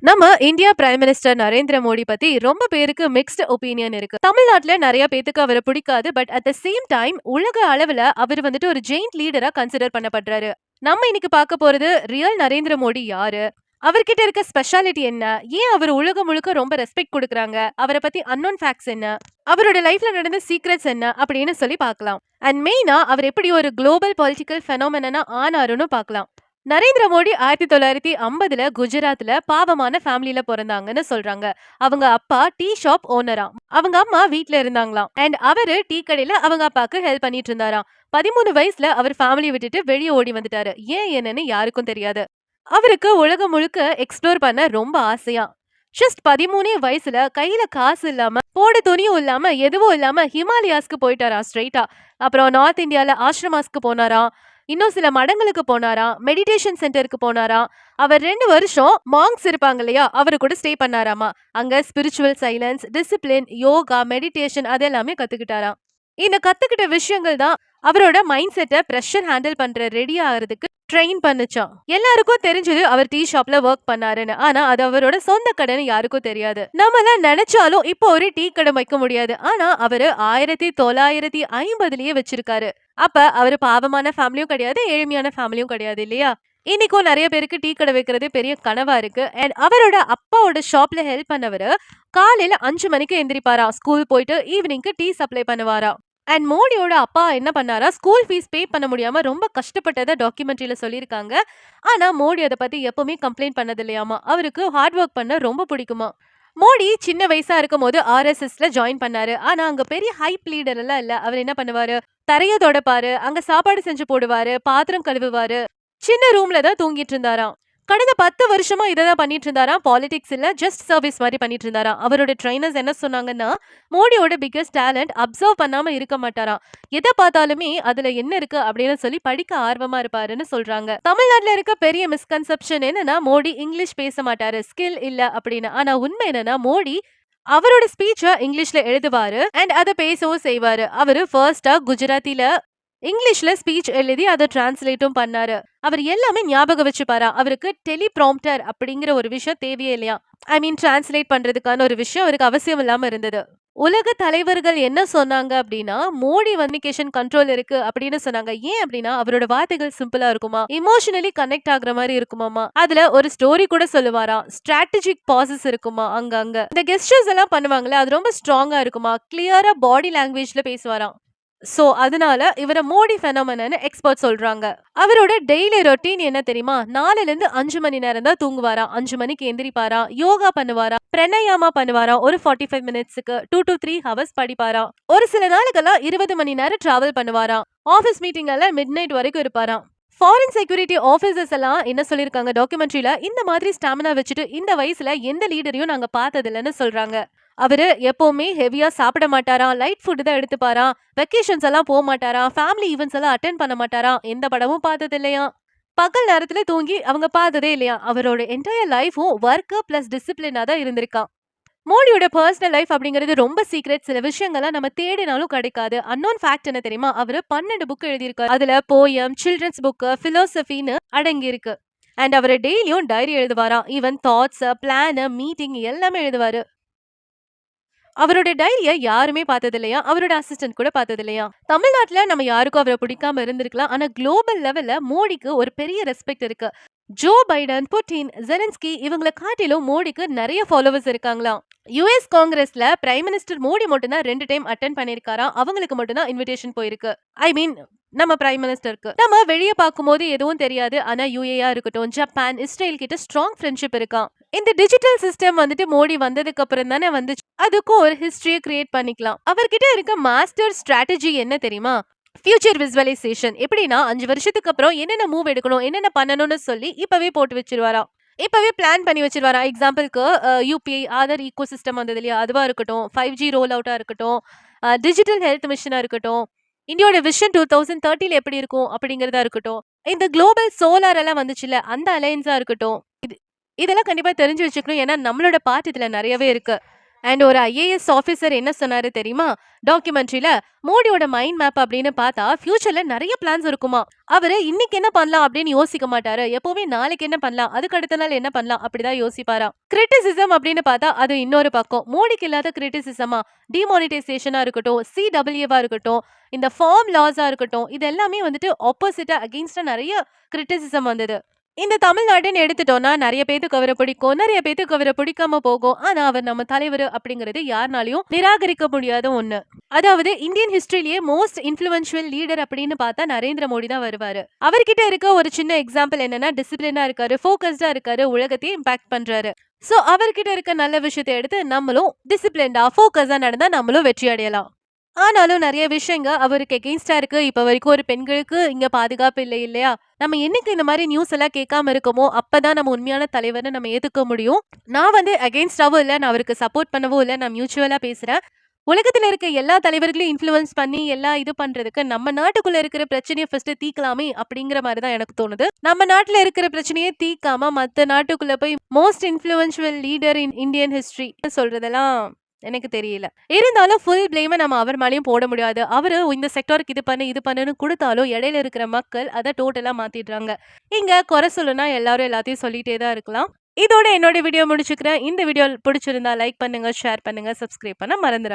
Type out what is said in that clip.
நம்ம India prime minister Narendra Modi பத்தி ரொம்ப பேருக்கு மிக்ஸ்டு ஒப்பீனியன் இருக்கு. தமிழ்நாட்டுல நிறைய பேத்துக்கு அவரை பிடிக்காது. But at the same time உலக அளவுல அவர் வந்துட்டு ஒரு ஜெயிண்ட் லீடரா கன்சிடர் பண்ணப்படுறாரு. நம்ம இன்னைக்கு பார்க்க போறது ரியல் நரேந்திர மோடி யாரு, அவர்கிட்ட இருக்க ஸ்பெஷாலிட்டி என்ன, ஏன் அவர் உலகம் முழுக்க ரொம்ப ரெஸ்பெக்ட் கொடுக்குறாங்க, அவரை பத்தி அன்னோன் ஃபேக்ட்ஸ் என்ன, அவரோட லைஃப்ல நடந்த சீக்ரெட்ஸ் என்ன அப்படின்னு சொல்லி பார்க்கலாம். அண்ட் மெயினா அவர் எப்படி ஒரு குளோபல் பொலிட்டிக்கல் ஃபெனோமெனா ஆனாருன்னு பார்க்கலாம். நரேந்திர மோடி 1950ல குஜராத்ல பாவமான ஃபேமிலில பிறந்தாங்கன்னு சொல்றாங்க. அவங்க அப்பா டீ ஷாப் ஓனரா, அவங்க அம்மா வீட்ல இருந்தாங்களாம். அண்ட் அவரு டீ கடையில அவங்க அப்பாக்கு ஹெல்ப் பண்ணிட்டு இருந்தாராம். 13 வயசுல அவர் ஃபேமிலி விட்டுட்டு வெளியே ஓடி வந்துட்டாரு. ஏன் என்னன்னு யாருக்கும் தெரியாது. அவருக்கு உலகம் முழுக்க எக்ஸ்ப்ளோர் பண்ண ரொம்ப ஆசையா. ஜஸ்ட் 13 வயசுல கையில காசு இல்லாம, போட துணியும் இல்லாம, எதுவும் இல்லாம ஹிமாலயாஸ்க்கு போயிட்டாராம் ஸ்ட்ரெயிட்டா. அப்புறம் நார்த் இந்தியால ஆசிரமாஸ்க்கு போனாராம். இன்னும் சில மடங்களுக்கு போனாராம். மெடிடேஷன் சென்டருக்கு போனாராம். அவர் 2 வருஷம் மாங்க்ஸ் இருப்பாங்க இல்லையா, அவரு கூட ஸ்டே பண்ணாராமா. அங்க spiritual silence, discipline, yoga, meditation அதெல்லாமே கத்துக்கிட்டாராம். இந்த கத்துக்கிட்ட விஷயங்கள் தான் அவரோட மைண்ட் செட்டை ப்ரெஷர் ஹேண்டில் பண்ற ரெடி ஆகிறதுக்கு ட்ரெயின் பண்ணுச்சான். எல்லாருக்கும் தெரிஞ்சது அவர் டீ ஷாப்ல ஒர்க் பண்ணாருன்னு. ஆனா அது அவரோட சொந்த கடைன்னு யாருக்கும் தெரியாது. நம்மள நினைச்சாலும் இப்போ ஒரு டீ கடை வைக்க முடியாது. ஆனா அவரு 1950லயே வச்சிருக்காரு. அப்ப அவரு பாவமான ஃபேமிலியும் கிடையாது, ஏழ்மையான ஃபேமிலியும் கிடையாது இல்லையா. இன்னைக்கும் நிறைய பேருக்கு டீ கடை வைக்கிறது பெரிய கனவா இருக்கு. அண்ட் அவரோட அப்பாவோட ஷாப்ல ஹெல்ப் பண்ணவரு காலையில 5 மணிக்கு எந்திரிப்பாரா. ஸ்கூல் போயிட்டு ஈவினிங்க்கு டீ சப்ளை பண்ணுவாரா. அண்ட் மோடியோட அப்பா என்ன பண்ணாரா, ஸ்கூல் ஃபீஸ் பே பண்ண முடியாம ரொம்ப கஷ்டப்பட்டதை டாக்குமெண்ட்ரியில சொல்லியிருக்காங்க. ஆனா மோடி அதை பத்தி எப்பவுமே கம்ப்ளைண்ட் பண்ணது இல்லையாமா. அவருக்கு ஹார்ட் ஒர்க் பண்ண ரொம்ப பிடிக்குமா. மோடி சின்ன வயசா இருக்கும் போது ஆர்எஸ்எஸ்ல ஜாயின் பண்ணாரு. ஆனா அங்க பெரிய ஹைப் லீடர் எல்லாம் இல்ல. அவர் என்ன பண்ணுவாரு, தரைய தொடப்பாரு, அங்க சாப்பாடு செஞ்சு போடுவாரு, பாத்திரம் கழுவுவாரு, சின்ன ரூம்ல தான் தூங்கிட்டு இருந்தாராம். கடந்த 10 வருஷமா இதான் பண்ணிட்டு இருந்தாராம். பாலிடிக்ஸ் இல்ல, ஜஸ்ட் சர்வீஸ் மாதிரி பண்ணிட்டு இருந்தாராம். அவரோட ட்ரைனர்ஸ் என்ன சொன்னாங்கன்னா, மோடியோட பிக்கஸ்ட் டேலண்ட் அப்சர்வ் பண்ணாம இருக்க மாட்டாராம். எதை பார்த்தாலுமே அதுல என்ன இருக்கு அப்படின்னு சொல்லி படிக்க ஆர்வமா இருப்பாருன்னு சொல்றாங்க. தமிழ்நாட்டுல இருக்க பெரிய மிஸ்கன்செப்ஷன் என்னன்னா, மோடி இங்கிலீஷ் பேச மாட்டாரு, ஸ்கில் இல்ல அப்படின்னு. ஆனா உண்மை என்னன்னா, மோடி அவரோட ஸ்பீச்ச இங்கிலீஷ்ல எழுதுவாரு அண்ட் அதை பேசவும் செய்வாரு. அவரு ஃபர்ஸ்டா குஜராத்தில இங்கிலீஷ்ல ஸ்பீச் எழுதி அதை டிரான்ஸ்லேட்டும் பண்ணாரு. அவர் எல்லாமே ஞாபகம் வச்சுப்பாரா. அவருக்கு டெலிப்ராம்ப்டர் அப்படிங்கிற ஒரு விஷயம் தேவையே இல்லையா. ஐ மீன் டிரான்ஸ்லேட் பண்றதுக்கான ஒரு விஷயம் அவருக்கு அவசியம் இல்லாம இருந்தது. உலக தலைவர்கள் என்ன சொன்னாங்க அப்படின்னா, மோடி கம்யூனிகேஷன் கண்ட்ரோல் இருக்கு அப்படின்னு சொன்னாங்க. ஏன் அப்படின்னா அவரோட வார்த்தைகள் சிம்பிளா இருக்குமா, இமோஷனலி கனெக்ட் ஆகுற மாதிரி இருக்குமாமா. அதுல ஒரு ஸ்டோரி கூட சொல்லுவாரா, ஸ்ட்ராட்டஜிக் பாசஸ் இருக்குமா. அங்க இந்த கெஸ்டர்ஸ் எல்லாம் பண்ணுவாங்களே, அது ரொம்ப ஸ்ட்ராங்கா இருக்குமா, கிளியரா பாடி லாங்குவேஜ்ல பேசுவாராம். சோ அதனால இவர மோடி ஃபெனோமெனன்னு எக்ஸ்பர்ட் சொல்றாங்க. அவரோட டெய்லி ரொட்டீன் என்ன தெரியுமா, 4ல இருந்து 5 மணி நேரம் தான் தூங்குவாராம். 5 மணிக்கு எந்திரிப்பாரா, யோகா பண்ணுவாரா, பிரணயாமா பண்ணுவாரா, ஒரு 45 மினிட்ஸ்க்கு 2 to 3 ஹவர்ஸ் படிப்பாரா. ஒரு சில நாளுக்கெல்லாம் 20 மணி நேரம் டிராவல் பண்ணுவாராம். ஆபீஸ் மீட்டிங் எல்லாம் மிட் நைட் வரைக்கும் இருப்பாராம். ஃபாரின் செக்யூரிட்டி ஆபீசர்ஸ் எல்லாம் என்ன சொல்லிருக்காங்க டாக்குமெண்ட்ரியில, இந்த மாதிரி ஸ்டாமினா வச்சுட்டு இந்த வயசுல எந்த லீடரையும் நாங்க பார்த்தது இல்லைன்னு சொல்றாங்க. அவரு எப்பவுமே ஹெவியா சாப்பிட மாட்டாராம், லைட் ஃபுட் தான் எடுத்துப்பாராம், வெக்கேஷன்ஸ் எல்லாம் போக மாட்டாராம், ஃபேமிலி ஈவெண்ட்ஸ் எல்லாம் அட்டென்ட் பண்ண மாட்டாராம், எந்த படமும் பார்த்தது இல்லையா, பகல் நேரத்துல தூங்கி அவங்க பார்த்ததே இல்லையா. அவரோட என்டையர் லைஃபும் ஒர்க் பிளஸ் டிசிப்ளினா தான் இருந்திருக்கான். மோடியோட பர்சனல் லைஃப் அப்படிங்கிறது ரொம்ப சீக்ரெட். சில விஷயங்கள்லாம் நம்ம தேடினாலும் கிடைக்காது. அன்னோன் ஃபேக்ட் என்ன தெரியுமா, அவரு 12 புக் எழுதியிருக்காரு. அதுல போயம், சில்ட்ரன்ஸ் புக், பிலோசபின்னு அடங்கி இருக்கு. அண்ட் அவரு டெய்லியும் டைரி எழுதுவாராம். ஈவன் தாட்ஸ், பிளான், மீட்டிங் எல்லாமே எழுதுவாரு. அவரோட டைரிய யாருமே பார்த்தது இல்லையா, அவரோட அசிஸ்டன்ட் கூட பார்த்தது இல்லையா. தமிழ்நாட்டுல நம்ம யாருக்கும் அவரை பிடிக்காம இருந்திருக்கலாம். ஆனா குளோபல் லெவல்ல மோடிக்கு ஒரு பெரிய ரெஸ்பெக்ட் இருக்கு. ஜோ பைடன், புட்டின், ஜெலன்ஸ்கி இவங்களை காட்டிலும் மோடிக்கு நிறைய ஃபாலோவர்ஸ் இருக்காங்களாம். யுஎஸ் காங்கிரஸ்ல பிரைம் மினிஸ்டர் மோடி மட்டும் தான் 2 டைம் அட்டென்ட் பண்ணிருக்காராம். அவங்களுக்கு மட்டும் தான் இன்விடேஷன் போயிருக்கு. ஐ மீன் நம்ம பிரைம் மினிஸ்டருக்கு. நம்ம வெளியே பார்க்கும்போது எதுவும் தெரியாது. ஆனா யுஏஆ இருக்கட்டும், ஜப்பான், இஸ்ரேல் கிட்ட ஸ்ட்ராங் ஃப்ரெண்ட்ஷிப் இருக்கான். இந்த டிஜிட்டல் சிஸ்டம் வந்துட்டு மோடி வந்ததுக்கு அப்புறம் தானே வந்துச்சு. அதுக்கும் ஒரு ஹிஸ்டரியை கிரியேட் பண்ணிக்கலாம். அவர்கிட்ட இருக்க மாஸ்டர் ஸ்ட்ராட்டஜி என்ன தெரியுமா, ஃபியூச்சர் விசுவலைசேஷன். எப்படின்னா 5 வருஷத்துக்கு அப்புறம் என்னென்ன மூவ் எடுக்கணும், என்னென்ன பண்ணணும்னு சொல்லி இப்பவே போட்டு வச்சிருவாராம். இப்பவே பிளான் பண்ணி வச்சிருவாரா. எக்ஸாம்பிளுக்கு யூபிஐ ஆதார் ஈகோ சிஸ்டம் வந்தது இல்லையா, அதுவா இருக்கட்டும், 5G ரோல் அவுட்டா இருக்கட்டும், டிஜிட்டல் ஹெல்த் மிஷனா இருக்கட்டும், இந்தியோட விஷன் 2030ல எப்படி இருக்கும் அப்படிங்கறதா இருக்கட்டும், இந்த குளோபல் சோலார் எல்லாம் வந்துச்சுல அந்த அலையன்ஸா இருக்கட்டும், இதெல்லாம் கண்டிப்பா தெரிஞ்சு வச்சுக்கணும். ஏன்னா நம்மளோட பார்ட் இதுல நிறையவே இருக்கு. அண்ட் ஒரு ஐஏஎஸ் ஆஃபீசர் என்ன சொன்னாரு தெரியுமா? டாக்குமெண்ட்ரியில மோடியோட மைண்ட் மேப் அப்படின்னு பார்த்தா ஃபியூச்சர்ல நிறைய பிளான்ஸ் இருக்குமா. அவரு இன்னைக்கு என்ன பண்ணலாம் அப்படின்னு யோசிக்க மாட்டாரு. எப்பவுமே நாளைக்கு என்ன பண்ணலாம், அதுக்கு அடுத்த நாள் என்ன பண்ணலாம் அப்படிதான் யோசிப்பாராம். கிரிட்டிசிசம் அப்படின்னு பார்த்தா அது இன்னொரு பக்கம். மோடிக்கு இல்லாத கிரிட்டிசிசமா, டிமானிட்டைசேஷனா இருக்கட்டும், சிடபிள்யூவா இருக்கட்டும், இந்த ஃபார்ம் லாஸா இருக்கட்டும், இது எல்லாமே வந்துட்டு ஆப்போசிட்டா அகெயின்ஸ்டா நிறைய கிரிட்டிசிசம் வந்தது. இந்த தமிழ்நாடுன்னு எடுத்துட்டோம்னா நிறைய பேத்துக்கு அவரை பிடிக்கும், நிறைய பேத்துக்கு அவரை பிடிக்காம போகும். ஆனா அவர் நம்ம தலைவர் அப்படிங்கிறது யாருனாலையும் நிராகரிக்க முடியாத ஒண்ணு. அதாவது இந்தியன் ஹிஸ்டரியிலேயே மோஸ்ட் இன்ஃப்ளூயன்ஷியல் லீடர் அப்படின்னு பார்த்தா நரேந்திர மோடி தான் வருவாரு. அவர்கிட்ட இருக்க ஒரு சின்ன எக்ஸாம்பிள் என்னன்னா, டிசிப்ளினா இருக்காரு, ஃபோக்கஸ்டா இருக்காரு, உலகத்தையே இம்பாக்ட் பண்றாரு. சோ அவர்கிட்ட இருக்க நல்ல விஷயத்தை எடுத்து நம்மளும் டிசிப்ளின்டா ஃபோக்கஸா நடந்தா நம்மளும் வெற்றி அடையலாம். ஆனாலும் நிறைய விஷயங்க அவருக்கு எகெயின்ஸ்டா இருக்கு. இப்ப வரைக்கும் ஒரு பெண்களுக்கு இங்க பாதுகாப்பு இல்லை இல்லையா? நம்ம என்னைக்கு இந்த மாதிரி நியூஸ் எல்லாம் கேட்காம இருக்கோமோ, அப்பதான் நம்ம உண்மையான தலைவர்னு நம்ம ஏத்துக்க முடியும். நான் வந்து அகெயின்ஸ்டாவும் இல்ல, நான் அவருக்கு சப்போர்ட் பண்ணவும் இல்ல. நான் மியூச்சுவலா பேசுறேன். உலகத்துல இருக்க எல்லா தலைவர்களையும் இன்ஃப்ளூயன்ஸ் பண்ணி எல்லாம் இது பண்றதுக்கு நம்ம நாட்டுக்குள்ள இருக்கிற பிரச்சனையை ஃபர்ஸ்ட் தீர்க்கலாமே அப்படிங்கிற மாதிரி தான் எனக்கு தோணுது. நம்ம நாட்டுல இருக்கிற பிரச்சனையே தீர்க்காம மத்த நாட்டுக்குள்ள போய் most influential leader in Indian history சொல்றதெல்லாம் எனக்கு தெரியல. இருந்தாலும் ஃபுல் பிளேமை நம்ம அவர் மேலயும் போட முடியாது. அவரு இந்த செக்டாருக்கு இது பண்ணு இது பண்ணுன்னு கொடுத்தாலும் இடையில இருக்கிற மக்கள் அதை டோட்டலா மாத்திடுறாங்க. இங்க குறை சொல்லுனா எல்லாரும் எல்லாத்தையும் சொல்லிட்டே தான் இருக்கலாம். இதோட என்னோட வீடியோ முடிச்சுக்கிறேன். இந்த வீடியோ பிடிச்சிருந்தா லைக் பண்ணுங்க, ஷேர் பண்ணுங்க, சப்ஸ்கிரைப் பண்ண மறந்துடாதீங்க.